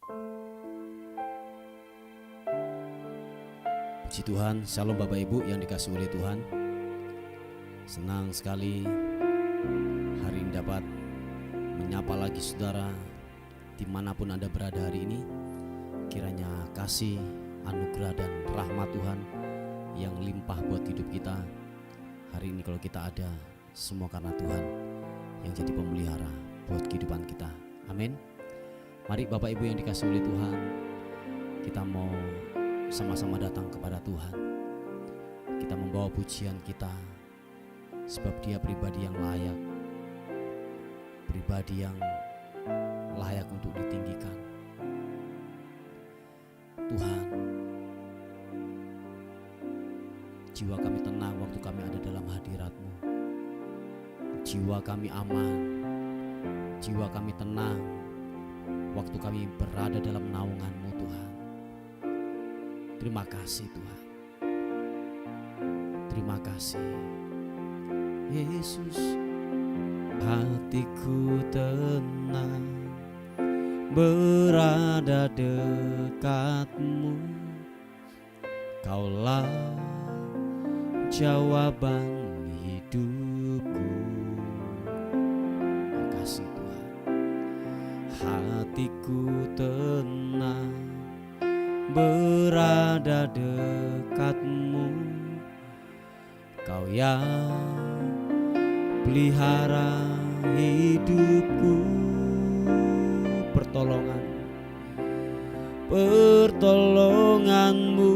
Puji Tuhan, Shalom Bapak Ibu yang dikasihi oleh Tuhan. Senang sekali hari ini dapat menyapa lagi saudara dimanapun Anda berada hari ini. Kiranya kasih, anugerah dan rahmat Tuhan yang limpah buat hidup kita hari ini. Kalau kita ada, semua karena Tuhan yang jadi pemelihara buat kehidupan kita. Amin. Mari Bapak Ibu yang dikasihi oleh Tuhan, kita mau sama-sama datang kepada Tuhan. Kita membawa pujian kita, sebab Dia pribadi yang layak, pribadi yang layak untuk ditinggikan. Tuhan, jiwa kami tenang waktu kami ada dalam hadirat-Mu. Jiwa kami aman, jiwa kami tenang waktu kami berada dalam naungan-Mu Tuhan. Terima kasih Tuhan. Terima kasih Yesus. Hatiku tenang berada dekat-Mu. Kaulah jawaban hidupku. Terima kasih Tuhan. Hatiku tenang berada dekat-Mu. Kau yang pelihara hidupku. Pertolongan-Mu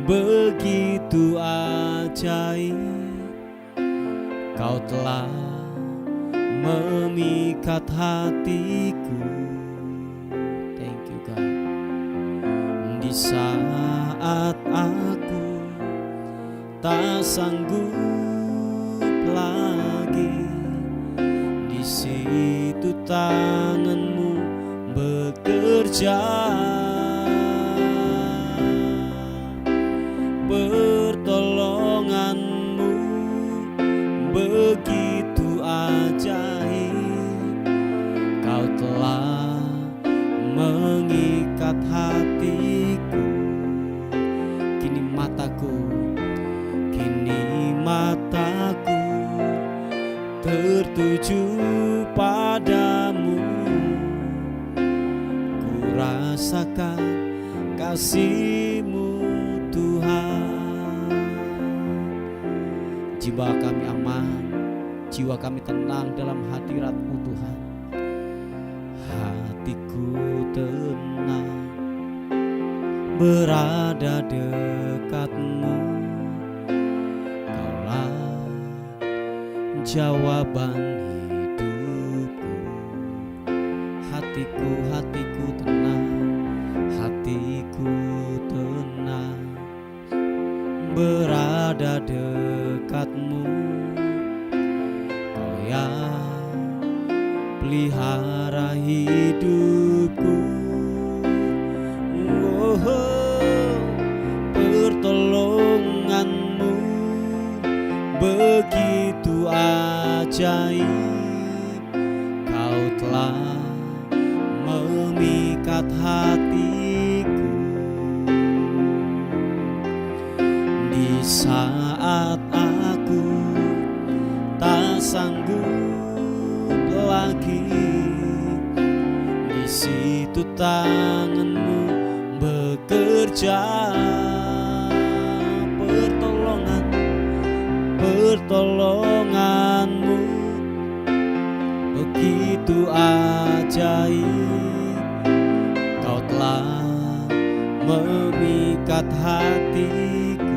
begitu ajaib. Kau telah memikat hatiku. Thank you God. Di saat aku tak sanggup lagi, di situ tangan-Mu bekerja. Pertolongan-Mu begitu ajaib. Kau telah mengikat hatiku. Kini mataku tertuju padamu. Ku rasakan kasih-Mu Tuhan. Jiwa kami aman, jiwa kami tenang dalam hadirat-Mu Tuhan. Hatiku tenang berada dekat-Mu. Kaulah jawaban hidupku. Hatiku tenang, hatiku tenang berada dekat-Mu. Kau yang pelihara hidupku. Pertolongan-Mu begitu ajaib. Kau telah memikat hatiku. Di saat aku tak sanggup lagi, di situ tangan-Mu bekerja. Pertolongan-Mu begitu ajaib. Kau telah memikat hatiku.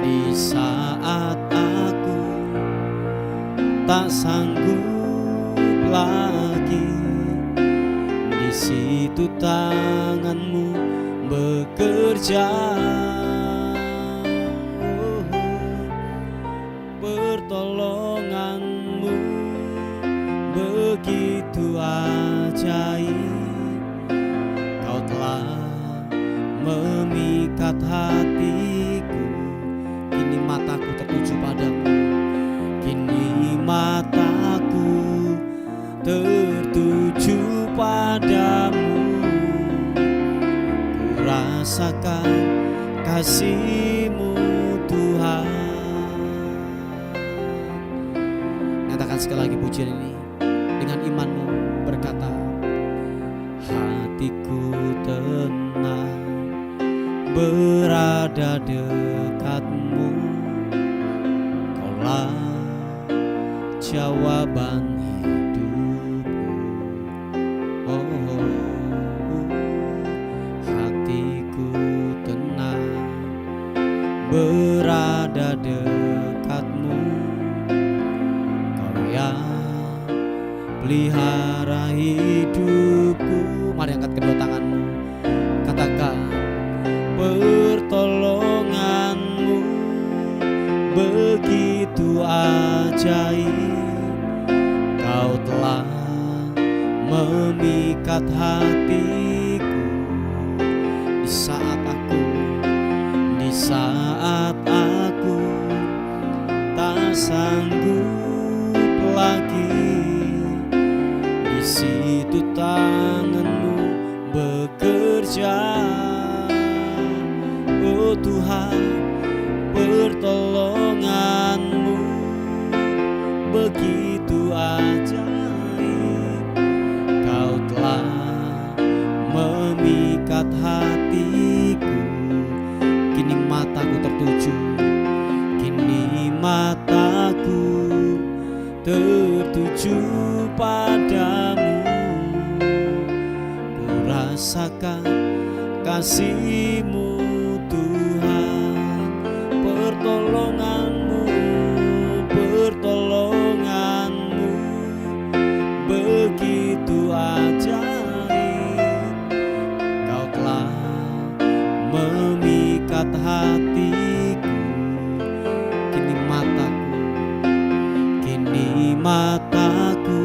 Di saat aku tak sanggup lagi, di situ tangan-Mu bekerja. Pertolongan-Mu begitu ajaib. Kau telah memikat hatiku. Kini mataku tertuju padamu. Kini mataku tertuju rasakan kasih-Mu Tuhan. Nyatakan sekali lagi pujian ini dengan imanmu, berkata, hatiku tenang berada dekat-Mu, Kaulah jawaban hidupku. Oh, hatiku tenang berada dekat-Mu, Kau yang pelihara hidupku. Mari angkat kedua tanganmu, katakan, pertolongan-Mu begitu ajaib, Kau telah memikat hatiku. Di saat aku tak sanggup lagi, di situ tangan-Mu bekerja. Oh Tuhan, pertolongan-Mu begitu ajaib, Kau telah memikat hatiku. Kini mataku tertuju, kini mataku tertuju padamu. Ku rasakan kasih-Mu Tuhan, pertolongan-Mu begitu ajaib, Kau telah memikat hatiku. Kini mataku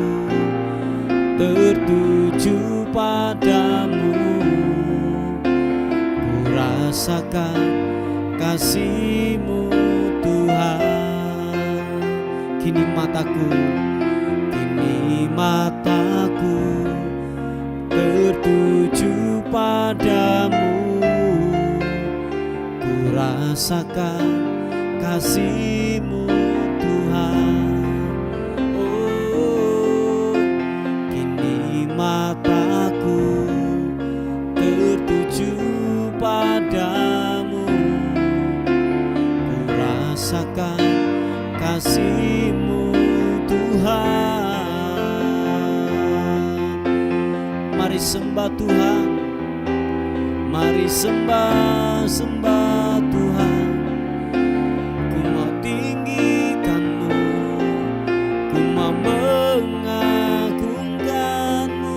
tertuju padamu. Ku rasakan kasih-Mu Tuhan. Kini mataku tertuju padamu. Ku rasakan kasih-Mu Tuhan. Oh, kini mataku tertuju padamu. Ku rasakan kasih-Mu Tuhan. Mari sembah Tuhan, mari sembah Tuhan. Ku mau tinggikan-Mu, ku mau mengagungkan-Mu,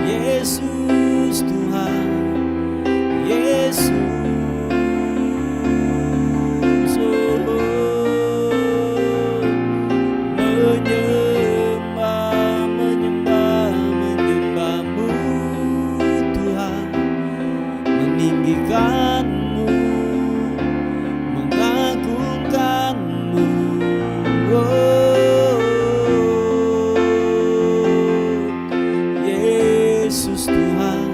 Yesus Tuhan, Yesus. Mengagungkan-Mu, oh, Yesus Tuhan.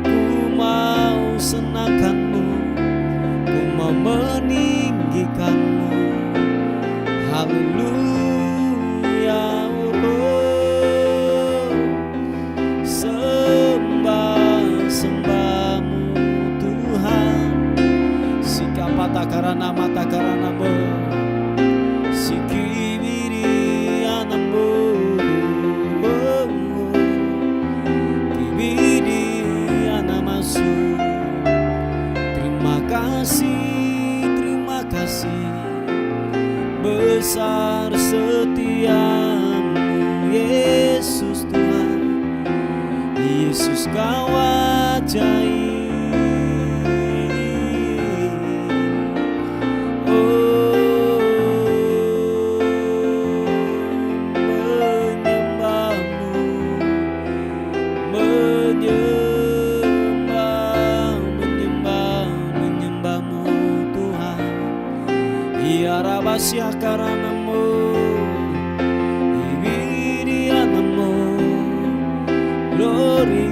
Ku mau senangkan-Mu, ku mau meninggikan-Mu. Haleluya, oh, sembah-Mu Tuhan. Matakarana matakarana-Mu, sikibiri-ana-Mu, oh, kibiri-ana-masu. Terima kasih, besar setia-Mu, Yesus Tuhan. Yesus Kau ajaib. Menyembah-Mu Tuhan. Iarabasya karana-Mu, ibiriana-Mu, glory.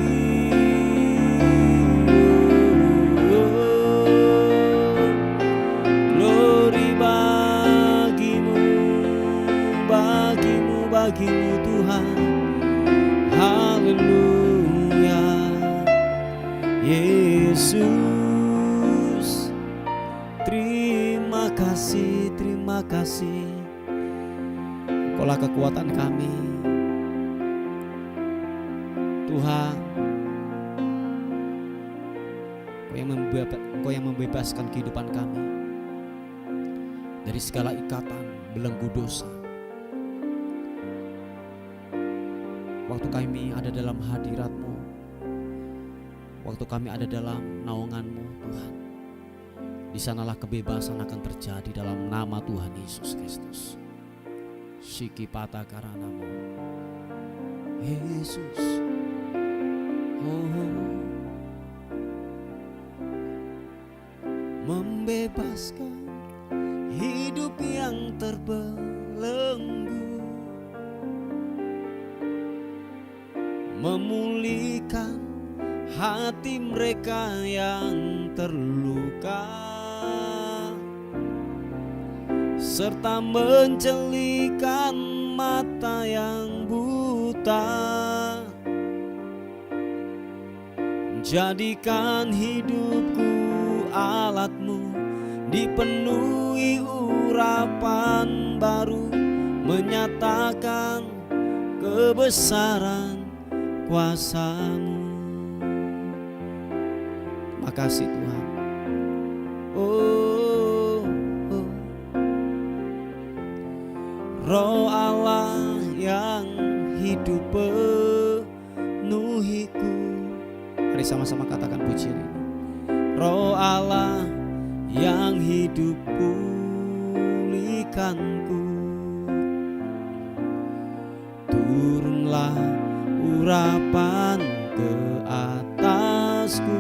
bagimu Tuhan. Haleluya Yesus. Terima kasih, terima kasih. Engkaulah kekuatan kami Tuhan. Engkau yang membebaskan kehidupan kami dari segala ikatan belenggu dosa. Waktu kami ada dalam hadirat-Mu, waktu kami ada dalam naungan-Mu Tuhan, di sanalah kebebasan akan terjadi dalam nama Tuhan Yesus Kristus. Shiki pata karanamu Yesus. Membebaskan hidup yang terbelenggu, memulihkan hati mereka yang terluka, serta mencelikan mata yang buta. Jadikan hidupku alat-Mu, dipenuhi urapan baru, menyatakan kebesaran kuasa-Mu. Makasih Tuhan. Roh Allah yang hidup penuhiku. Mari sama-sama katakan pujian ini. Roh Allah yang hidup pulihkanku. Turunlah urapan ke atasku,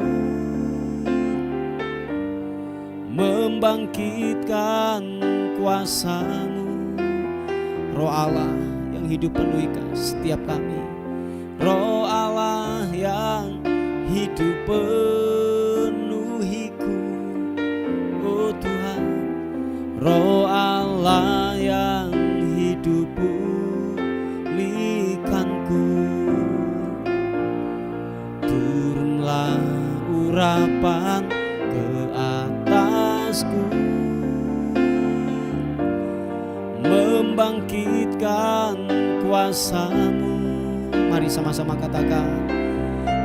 membangkitkan kuasa-Mu. Roh Allah yang hidup penuhikan setiap kami. Roh Allah yang hidup penuhiku. Oh Tuhan, Roh Allah yang hidup pulihkanku. Turunlah urapan ke atasku, membangkitkan kuasa-Mu. Mari sama-sama katakan.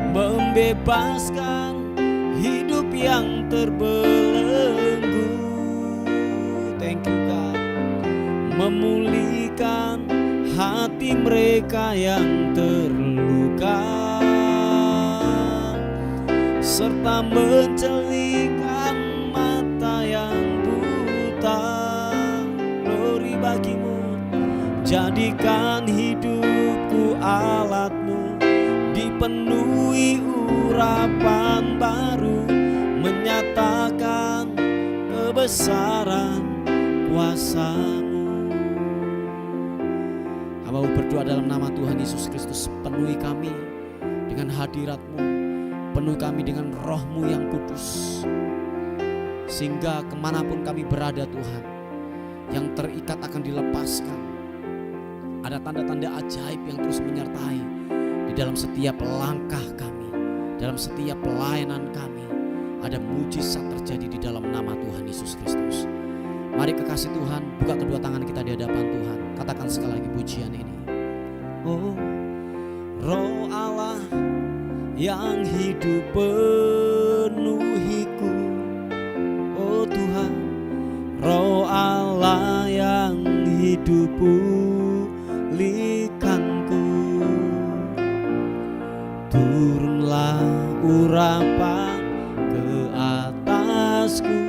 Membebaskan hidup yang terbelenggu. Thank you God. Memulihkan hati mereka yang terluka, serta mencelikan mata yang buta. Glory bagimu. Jadikan hidupku alat-Mu, dipenuhi urapan baru, menyatakan kebesaran kuasa-Mu. Hamba berdoa dalam nama Tuhan Yesus Kristus, penuhi kami dengan hadirat-Mu, penuhi kami dengan Roh-Mu yang kudus, sehingga kemanapun kami berada Tuhan, yang terikat akan dilepaskan. Ada tanda-tanda ajaib yang terus menyertai di dalam setiap langkah kami, dalam setiap pelayanan kami. Ada mujizat terjadi di dalam nama Tuhan Yesus Kristus. Mari kekasih Tuhan, buka kedua tangan kita di hadapan Tuhan. Katakan sekali lagi pujian ini. Oh, Roh Allah yang hidup penuhiku. Oh Tuhan, Roh Allah yang hidup pulihkanku. Turunlah urapan ke atasku,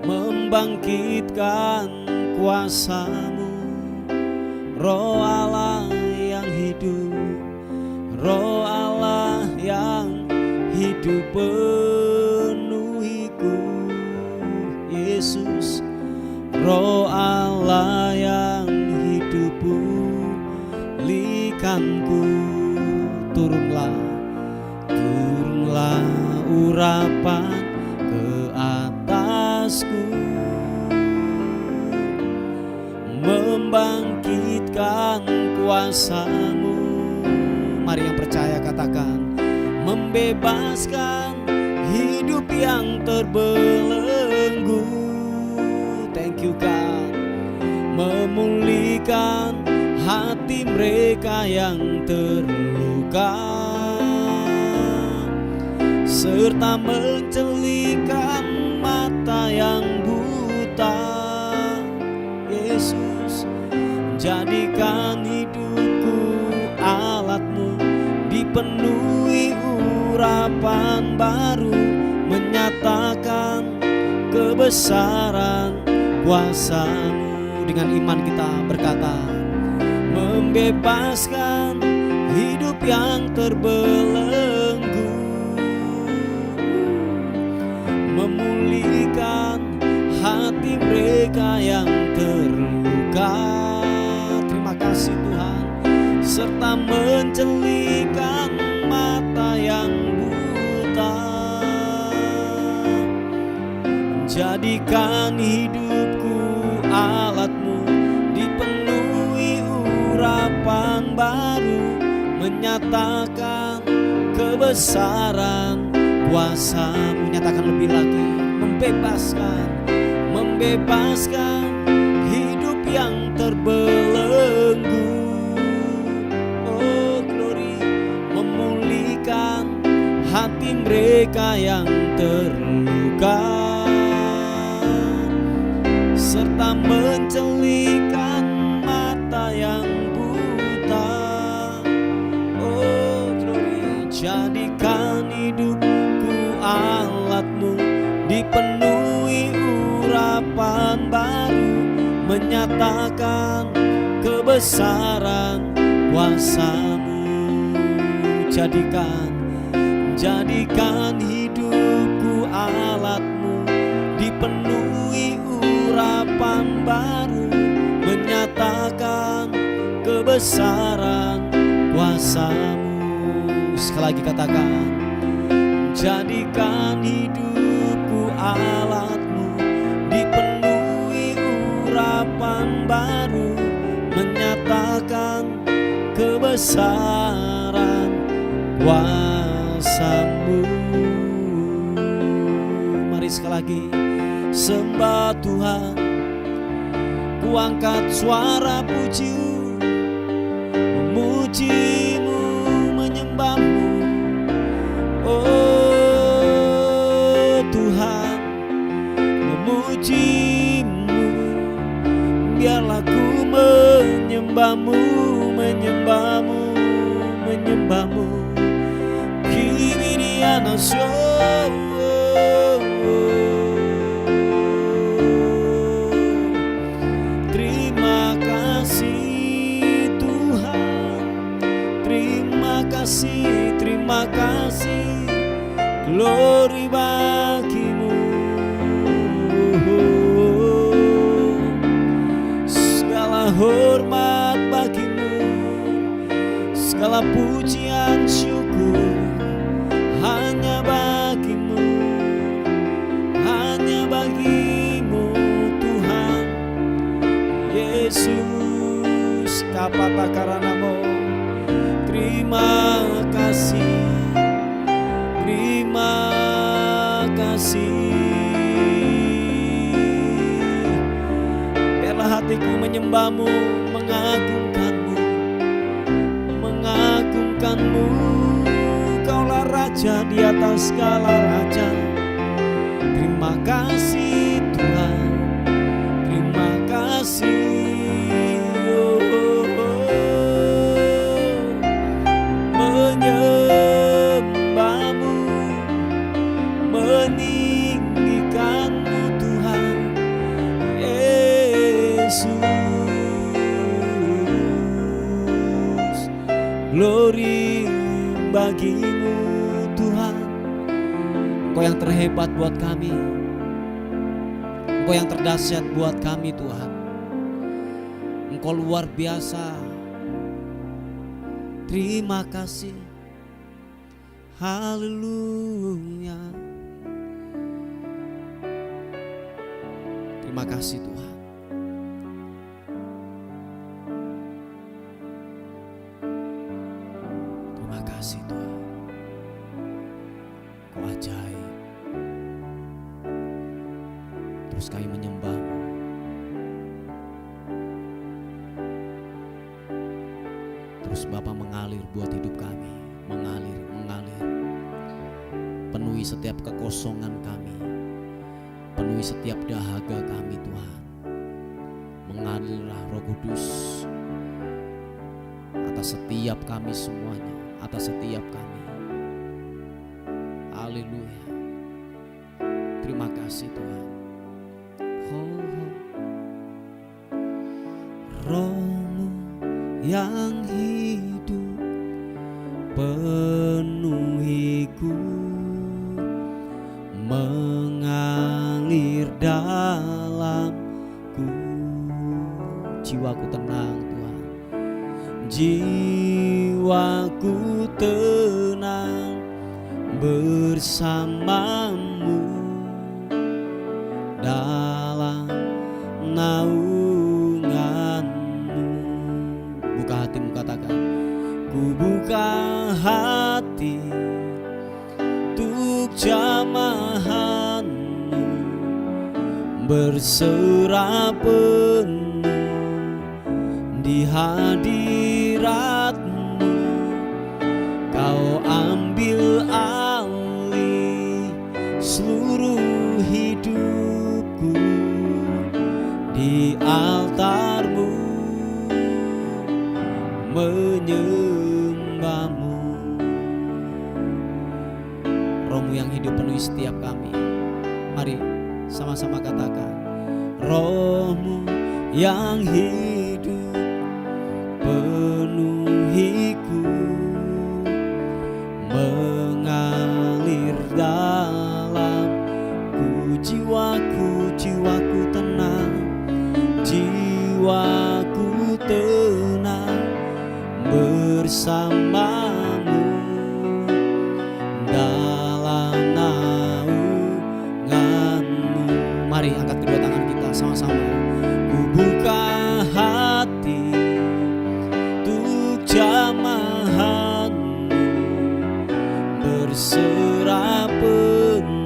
membangkitkan kuasa-Mu. Roh Allah yang hidup, Roh Allah yang hidup penuhiku. Yesus, Roh Allah yang hidup pulihkanku. Turunlah, turunlah urapan ke atasku, kuasa-Mu. Mari yang percaya katakan, membebaskan hidup yang terbelenggu. Thank you God. Memulihkan hati mereka yang terluka, serta mencelihkan mata yang buta. Yesus, jadikan hidupku alat-Mu, dipenuhi urapan baru, menyatakan kebesaran kuasa-Mu. Dengan iman kita berkata, membebaskan hidup yang terbelenggu, memulihkan hati mereka yang terluka. Terima kasih Tuhan. Serta mencelihkan mata yang buta. Jadikan hidupku alat-Mu, dipenuhi urapan baru, menyatakan kebesaran kuasa-Mu. Nyatakan lebih lagi, membebaskan hidup yang terbelenggu. Oh glory, memulihkan hati mereka yang terluka, serta mencelihkan mata yang buta. Oh glory, jadikan hidupku alat-Mu, dipenuhi urapan baru, menyatakan kebesaran kuasa-Mu. Jadikan hidupku alat-Mu, dipenuhi urapan baru, menyatakan kebesaran kuasa-Mu. Sekali lagi katakan, jadikan hidupku alat-Mu, dipenuhi urapan baru, menyatakan kebesaran kuasa-Mu. Mari sekali lagi sembah Tuhan, ku angkat suara puji-Mu, memuji-Mu, menyembah-Mu. Oh Tuhan, memuji-Mu, biarlah ku menyembah-Mu, menyembah-Mu, menyembah-Mu. Kibiriana terima kasih Tuhan, terima kasih, glory bagi-Mu. Segala hormat bagi-Mu, segala pujian syukur hanya bagi-Mu, hanya bagi-Mu Tuhan Yesus. Kapata karanamo, terima kasih, terima kasih. Biarlah hatiku menyembah-Mu, mengagungkan-Mu, mengagungkan-Mu. Kaulah Raja di atas segala raja. Terima kasih Tuhan, terima kasih. Menyembah-Mu, meninggikan-Mu Tuhan Yesus. Glory bagi-Mu Tuhan. Engkau yang terhebat buat kami, Engkau yang terdahsyat buat kami Tuhan. Engkau luar biasa. Terima kasih, haleluya. Terima kasih Tuhan. Terima kasih Tuhan, Kau ajaib. Terus kami menyembah-Mu. Terus Bapa mengalir buat hidup kami, mengalir. Penuhi setiap kekosongan kami, penuhi setiap dahaga kami Tuhan. Mengalirlah Roh Kudus atas setiap kami semuanya, atas setiap kami. Haleluya. Terima kasih Tuhan. Roh-Mu yang hidup penuhiku, mengalir dalamku. Jiwaku tenang Tuhan, jiwaku tenang bersama-Mu dalam naungan-Mu. Buka hatimu, katakan, ku buka hati untuk jamahan-Mu, berserah penuh di hadirat-Mu. Kau ambil alih seluruh hidupku di altar-Mu, menyembah-Mu. Roh-Mu yang hidup penuhi setiap kami. Mari sama-sama katakan, Roh-Mu yang hidup penuhiku, mengalir dalamku. Jiwaku tenang, jiwaku tenang bersama-Mu dalam naungan-Mu. Mari angkat kedua tangan kita sama-sama. Ku buka hati untuk jamahan-Mu, berserah penuh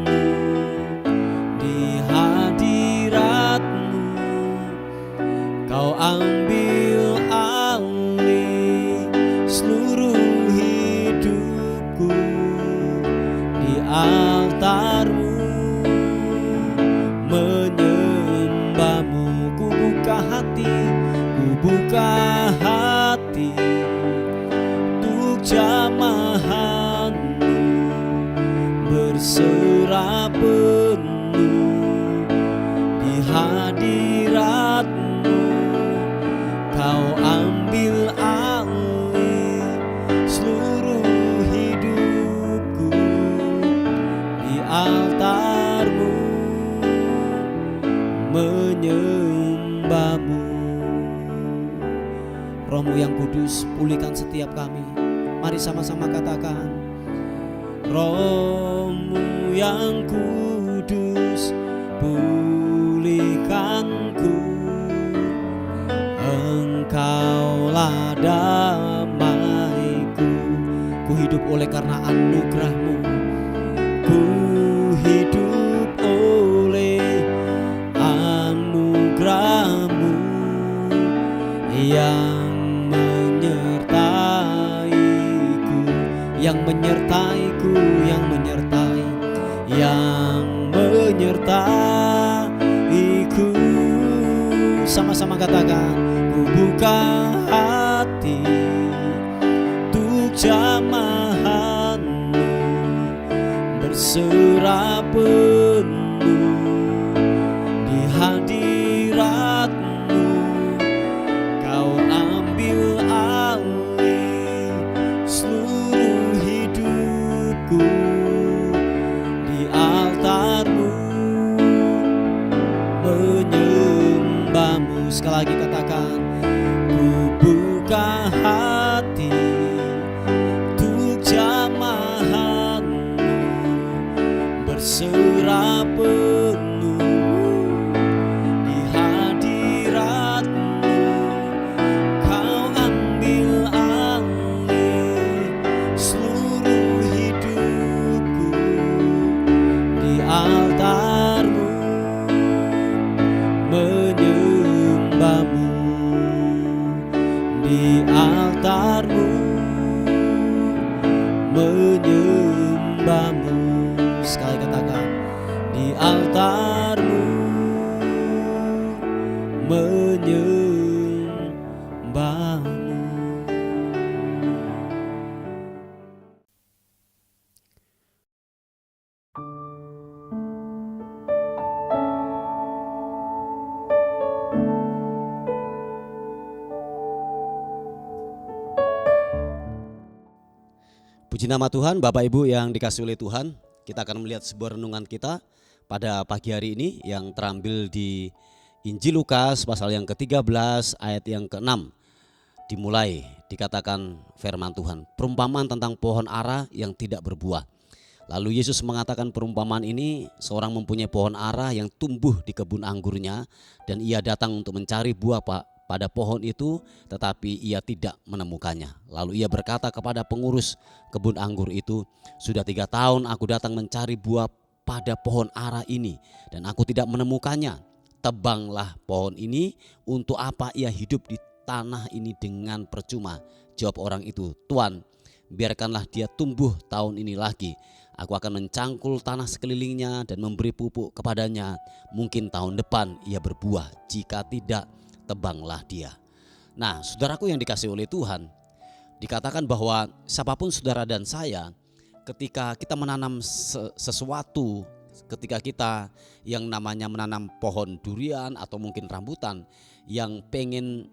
di hadirat-Mu. Kau ambil alih seluruh hidupku di altar-Mu, menyembah-Mu. Ku buka hati untuk jamahan-Mu, berserah penuh di hadirat-Mu. Kau ambil alih seluruh hidupku di altar-Mu, menyembah-Mu. Roh-Mu yang kudus, pulihkan setiap kami. Mari sama-sama katakan, Roh-Mu yang kudus, pulihkanku. Engkaulah damaiku. Ku hidup oleh karena anugerah-Mu. Ku hidup oleh anugerah-Mu yang menyertaiku, yang menyertaiku, yang menyertaiku. Sama-sama katakan, ku buka hati untuk jamahan-Mu, berserah penuh di hadirat-Mu. Kau ambil alih seluruh hidupku di altar-Mu, menyembah-Mu. Sekali lagi katakan, ku buka hati untuk jamahan-Mu, berserah di altar-Mu, menyembah-Mu. Sekali katakan, di altar-Mu, menyembah-Mu. Puji nama Tuhan. Bapak Ibu yang dikasihi oleh Tuhan, kita akan melihat sebuah renungan kita pada pagi hari ini yang terambil di Injil Lukas pasal yang ke-13 ayat yang ke-6. Dimulai dikatakan firman Tuhan, perumpamaan tentang pohon ara yang tidak berbuah. Lalu Yesus mengatakan perumpamaan ini, seorang mempunyai pohon ara yang tumbuh di kebun anggurnya, dan ia datang untuk mencari buah pada pohon itu, tetapi ia tidak menemukannya. Lalu ia berkata kepada pengurus kebun anggur itu, sudah 3 tahun aku datang mencari buah pada pohon ara ini, dan aku tidak menemukannya. Tebanglah pohon ini, untuk apa ia hidup di tanah ini dengan percuma? Jawab orang itu, Tuan, biarkanlah dia tumbuh tahun ini lagi. Aku akan mencangkul tanah sekelilingnya dan memberi pupuk kepadanya. Mungkin tahun depan ia berbuah, jika tidak, tebanglah dia. Nah, saudaraku yang dikasihi oleh Tuhan, dikatakan bahwa siapapun saudara dan saya, ketika kita menanam sesuatu, ketika kita yang namanya menanam pohon durian atau mungkin rambutan yang pengen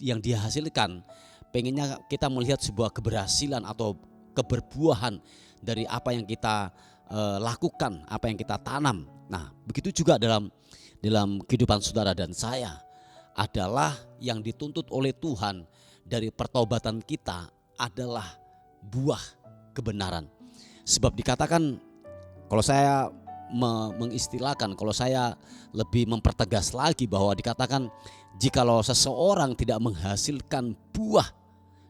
yang dia hasilkan, pengennya kita melihat sebuah keberhasilan atau keberbuahan dari apa yang kita lakukan, apa yang kita tanam. Nah, begitu juga dalam kehidupan saudara dan saya, adalah yang dituntut oleh Tuhan dari pertobatan kita adalah buah kebenaran. Sebab dikatakan, kalau saya mengistilahkan, kalau saya lebih mempertegas lagi, bahwa dikatakan jikalau seseorang tidak menghasilkan buah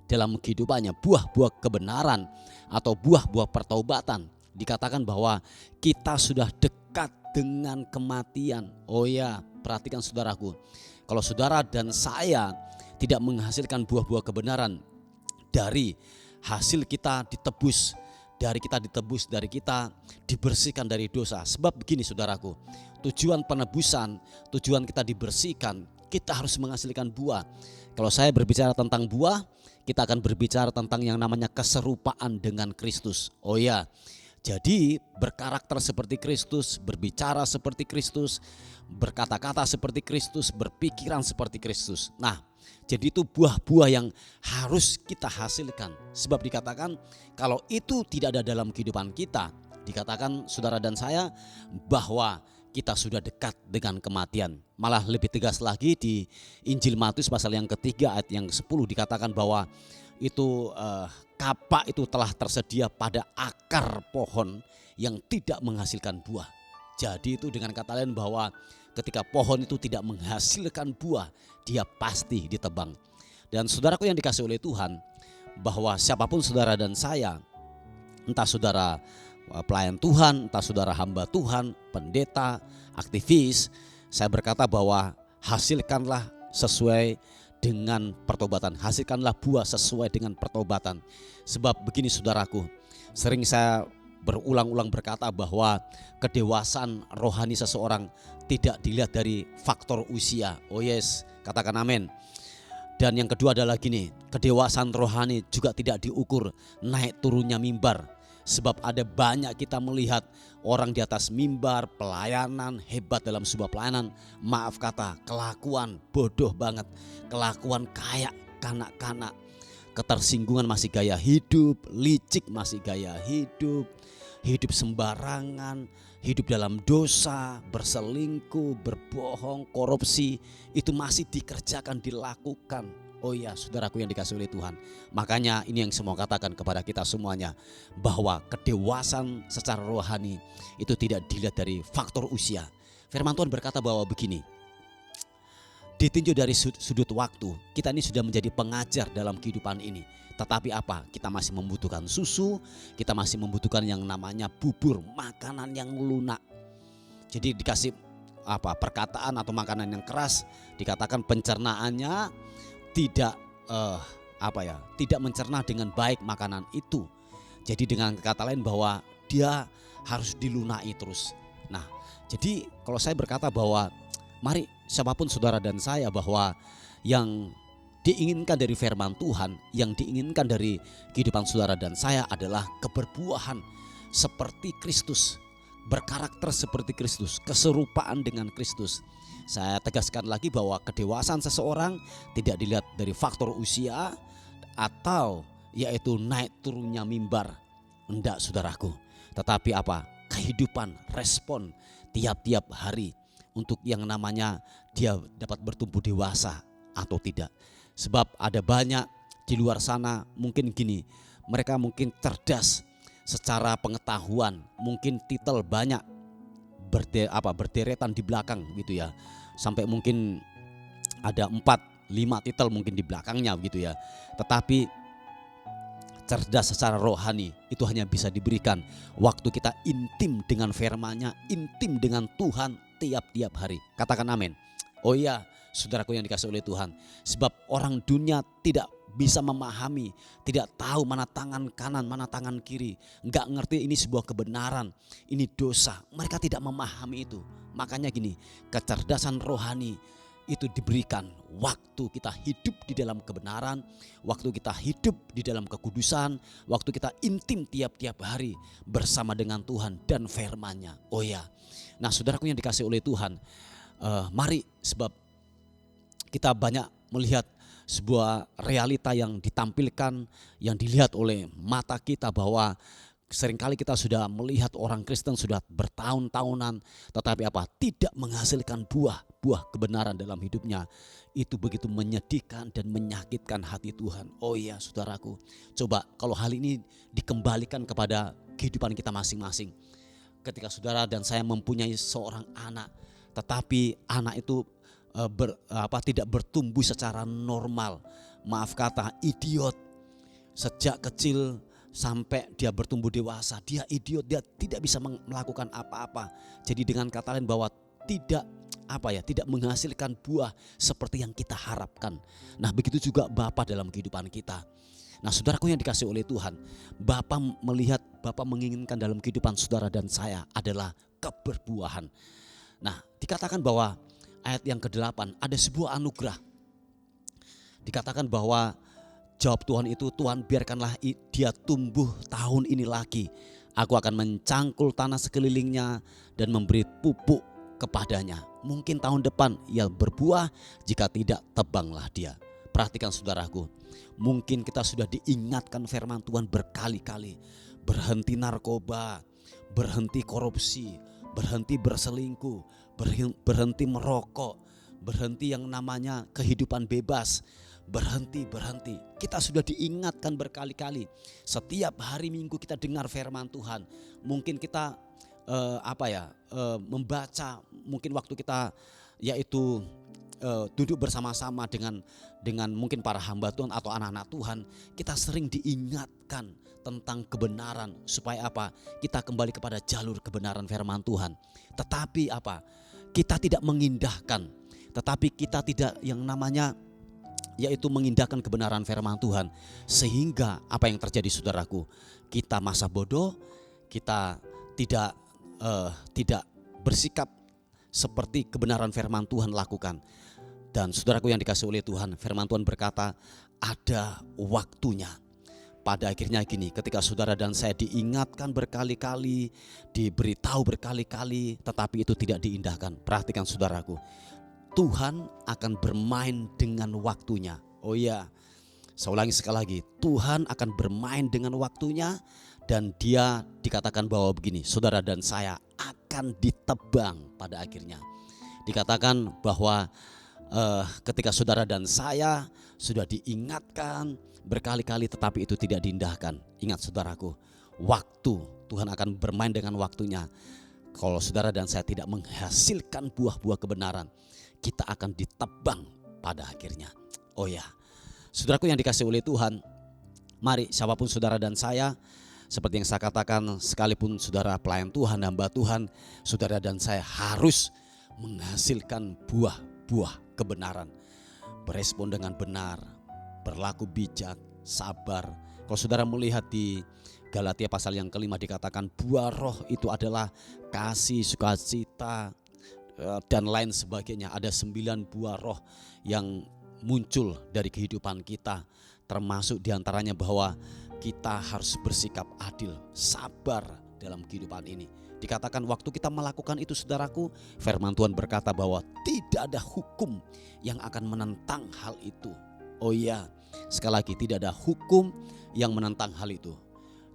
dalam kehidupannya, buah-buah kebenaran atau buah-buah pertobatan, dikatakan bahwa kita sudah dekat dengan kematian. Oh ya, perhatikan saudaraku, kalau saudara dan saya tidak menghasilkan buah-buah kebenaran dari hasil kita ditebus, dari kita dibersihkan dari dosa. Sebab begini saudaraku, tujuan penebusan, tujuan kita dibersihkan, kita harus menghasilkan buah. Kalau saya berbicara tentang buah, kita akan berbicara tentang yang namanya keserupaan dengan Kristus. Oh ya, jadi berkarakter seperti Kristus, berbicara seperti Kristus, berkata-kata seperti Kristus, berpikiran seperti Kristus. Nah, jadi itu buah-buah yang harus kita hasilkan. Sebab dikatakan kalau itu tidak ada dalam kehidupan kita, dikatakan saudara dan saya bahwa kita sudah dekat dengan kematian. Malah lebih tegas lagi di Injil Matius pasal yang ke-3 ayat yang 10 dikatakan bahwa itu kapak itu telah tersedia pada akar pohon yang tidak menghasilkan buah. Jadi itu dengan kata lain bahwa ketika pohon itu tidak menghasilkan buah, dia pasti ditebang. Dan saudaraku yang dikasihi oleh Tuhan, bahwa siapapun saudara dan saya, entah saudara pelayan Tuhan, entah saudara hamba Tuhan, pendeta, aktivis, saya berkata bahwa hasilkanlah sesuai dengan pertobatan, hasilkanlah buah sesuai dengan pertobatan. Sebab begini saudaraku, sering saya berulang-ulang berkata bahwa kedewasaan rohani seseorang tidak dilihat dari faktor usia. Oh yes, katakan amin. Dan yang kedua adalah gini, kedewasaan rohani juga tidak diukur naik turunnya mimbar. Sebab ada banyak kita melihat orang di atas mimbar, pelayanan, hebat dalam sebuah pelayanan, maaf kata, kelakuan bodoh banget, kelakuan kayak kanak-kanak, ketersinggungan masih gaya hidup, licik masih gaya hidup, hidup sembarangan, hidup dalam dosa, berselingkuh, berbohong, korupsi, itu masih dikerjakan, dilakukan. Oh ya, saudaraku yang dikasihi oleh Tuhan. Makanya ini yang saya mau katakan kepada kita semuanya, bahwa kedewasaan secara rohani itu tidak dilihat dari faktor usia. Firman Tuhan berkata bahwa begini, ditinjau dari sudut waktu, kita ini sudah menjadi pengajar dalam kehidupan ini. Tetapi apa? Kita masih membutuhkan susu, kita masih membutuhkan yang namanya bubur, makanan yang lunak. Jadi dikasih perkataan atau makanan yang keras, dikatakan pencernaannya tidak tidak mencerna dengan baik makanan itu. Jadi dengan kata lain bahwa dia harus dilunai terus. Nah, jadi kalau saya berkata bahwa mari siapapun saudara dan saya, bahwa yang diinginkan dari firman Tuhan, yang diinginkan dari kehidupan saudara dan saya adalah keberbuahan seperti Kristus, berkarakter seperti Kristus, keserupaan dengan Kristus. Saya tegaskan lagi bahwa kedewasaan seseorang tidak dilihat dari faktor usia atau yaitu naik turunnya mimbar, enggak saudaraku. Tetapi kehidupan, respon tiap-tiap hari untuk yang namanya dia dapat bertumbuh dewasa atau tidak. Sebab ada banyak di luar sana mungkin gini, mereka mungkin cerdas secara pengetahuan, mungkin titel banyak berderetan di belakang gitu ya. Sampai mungkin ada 4-5 titel mungkin di belakangnya gitu ya. Tetapi cerdas secara rohani itu hanya bisa diberikan waktu kita intim dengan firman-Nya, intim dengan Tuhan tiap-tiap hari. Katakan amin. Oh iya, saudaraku yang dikasihi oleh Tuhan. Sebab orang dunia tidak bisa memahami, tidak tahu mana tangan kanan, mana tangan kiri. Enggak ngerti ini sebuah kebenaran, ini dosa. Mereka tidak memahami itu. Makanya gini, kecerdasan rohani itu diberikan waktu kita hidup di dalam kebenaran, waktu kita hidup di dalam kekudusan, waktu kita intim tiap-tiap hari bersama dengan Tuhan dan firman-Nya. Oh ya, nah saudaraku yang dikasihi oleh Tuhan, mari, sebab kita banyak melihat sebuah realita yang ditampilkan, yang dilihat oleh mata kita, bahwa seringkali kita sudah melihat orang Kristen sudah bertahun-tahunan tetapi tidak menghasilkan buah kebenaran dalam hidupnya. Itu begitu menyedihkan dan menyakitkan hati Tuhan. Oh iya saudaraku, coba kalau hal ini dikembalikan kepada kehidupan kita masing-masing. Ketika saudara dan saya mempunyai seorang anak, tetapi anak itu tidak bertumbuh secara normal, maaf kata idiot, sejak kecil sampai dia bertumbuh dewasa dia idiot, dia tidak bisa melakukan apa-apa. Jadi dengan kata lain bahwa tidak menghasilkan buah seperti yang kita harapkan. Nah begitu juga Bapa dalam kehidupan kita. Nah saudaraku yang dikasihi oleh Tuhan, Bapa menginginkan dalam kehidupan saudara dan saya adalah keberbuahan. Nah dikatakan bahwa ayat yang ke-8 ada sebuah anugerah. Dikatakan bahwa jawab Tuhan itu, Tuhan biarkanlah dia tumbuh tahun ini lagi. Aku akan mencangkul tanah sekelilingnya dan memberi pupuk kepadanya. Mungkin tahun depan ia berbuah, jika tidak tebanglah dia. Perhatikan saudaraku, mungkin kita sudah diingatkan firman Tuhan berkali-kali. Berhenti narkoba, berhenti korupsi, berhenti berselingkuh, berhenti merokok, berhenti yang namanya kehidupan bebas. Berhenti. Kita sudah diingatkan berkali-kali. Setiap hari Minggu kita dengar firman Tuhan. Mungkin kita membaca, mungkin waktu kita yaitu duduk bersama-sama dengan mungkin para hamba Tuhan atau anak-anak Tuhan, kita sering diingatkan tentang kebenaran supaya kita kembali kepada jalur kebenaran firman Tuhan. Tetapi kita tidak mengindahkan, tetapi kita tidak yang namanya yaitu mengindahkan kebenaran firman Tuhan, sehingga apa yang terjadi saudaraku, kita masa bodoh, kita tidak bersikap seperti kebenaran firman Tuhan lakukan. Dan saudaraku yang dikasihi oleh Tuhan, firman Tuhan berkata ada waktunya. Pada akhirnya gini, ketika saudara dan saya diingatkan berkali-kali, diberitahu berkali-kali, tetapi itu tidak diindahkan. Perhatikan saudaraku, Tuhan akan bermain dengan waktunya. Oh iya, saya ulangi sekali lagi, Tuhan akan bermain dengan waktunya. Dan dia dikatakan bahwa begini, saudara dan saya akan ditebang pada akhirnya. Dikatakan bahwa ketika saudara dan saya sudah diingatkan berkali-kali tetapi itu tidak diindahkan. Ingat saudaraku, waktu Tuhan akan bermain dengan waktunya. Kalau saudara dan saya tidak menghasilkan buah-buah kebenaran, kita akan ditebang pada akhirnya. Oh ya, saudaraku yang dikasihi oleh Tuhan, mari siapapun saudara dan saya, seperti yang saya katakan, sekalipun saudara pelayan Tuhan, hamba Tuhan, saudara dan saya harus menghasilkan buah-buah kebenaran. berespon dengan benar, berlaku bijak, sabar. Kalau saudara melihat di Galatia pasal yang kelima dikatakan buah roh itu adalah kasih, sukacita, dan lain sebagainya. Ada 9 buah roh yang muncul dari kehidupan kita, termasuk diantaranya bahwa kita harus bersikap adil, sabar dalam kehidupan ini. Dikatakan waktu kita melakukan itu saudaraku, firman Tuhan berkata bahwa tidak ada hukum yang akan menentang hal itu. Oh iya, sekali lagi tidak ada hukum yang menentang hal itu.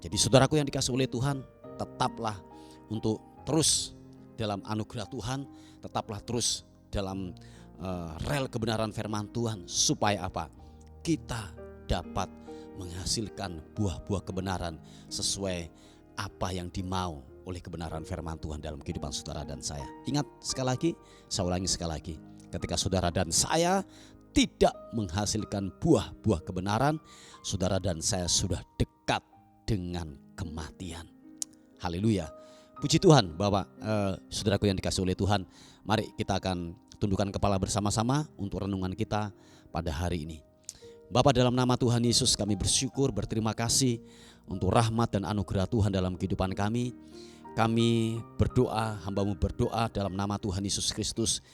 Jadi saudaraku yang dikasihi oleh Tuhan, tetaplah untuk terus dalam anugerah Tuhan, tetaplah terus dalam rel kebenaran firman Tuhan, supaya apa? Kita dapat menghasilkan buah-buah kebenaran sesuai apa yang dimau oleh kebenaran firman Tuhan dalam kehidupan saudara dan saya. Ingat sekali lagi, saya ulangi sekali lagi, ketika saudara dan saya tidak menghasilkan buah-buah kebenaran, saudara dan saya sudah dekat dengan kematian. Haleluya. Puji Tuhan Bapak, saudaraku yang dikasihi oleh Tuhan, mari kita akan tundukkan kepala bersama-sama untuk renungan kita pada hari ini. Bapa, dalam nama Tuhan Yesus kami bersyukur, berterima kasih untuk rahmat dan anugerah Tuhan dalam kehidupan kami. Kami berdoa, hamba-Mu berdoa dalam nama Tuhan Yesus Kristus,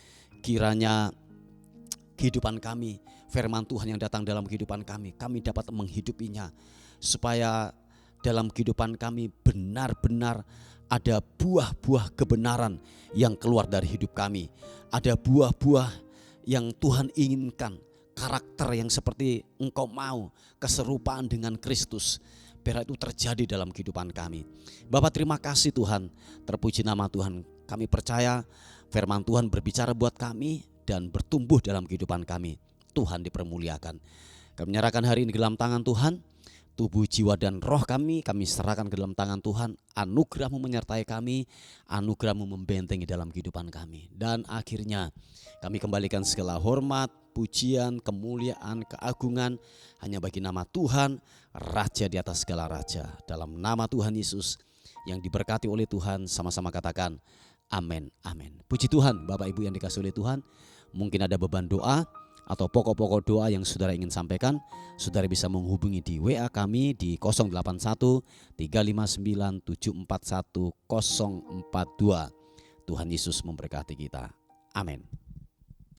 kiranya kehidupan kami, firman Tuhan yang datang dalam kehidupan kami dapat menghidupinya, supaya dalam kehidupan kami benar-benar ada buah-buah kebenaran yang keluar dari hidup kami. Ada buah-buah yang Tuhan inginkan, karakter yang seperti Engkau mau, keserupaan dengan Kristus. Biar itu terjadi dalam kehidupan kami. Bapak, terima kasih Tuhan, terpuji nama Tuhan. Kami percaya firman Tuhan berbicara buat kami dan bertumbuh dalam kehidupan kami. Tuhan dipermuliakan. Kami menyerahkan hari ini ke dalam tangan Tuhan. Tubuh, jiwa dan roh kami serahkan ke dalam tangan Tuhan. Anugerah-Mu menyertai kami, anugerah-Mu membentengi dalam kehidupan kami. Dan akhirnya kami kembalikan segala hormat, pujian, kemuliaan, keagungan hanya bagi nama Tuhan, Raja di atas segala raja. Dalam nama Tuhan Yesus yang diberkati oleh Tuhan, sama-sama katakan amin, amin. Puji Tuhan Bapak Ibu yang dikasihi oleh Tuhan. Mungkin ada beban doa atau pokok-pokok doa yang saudara ingin sampaikan, saudara bisa menghubungi di WA kami di 081 359 741 042. Tuhan Yesus memberkati kita. Amin.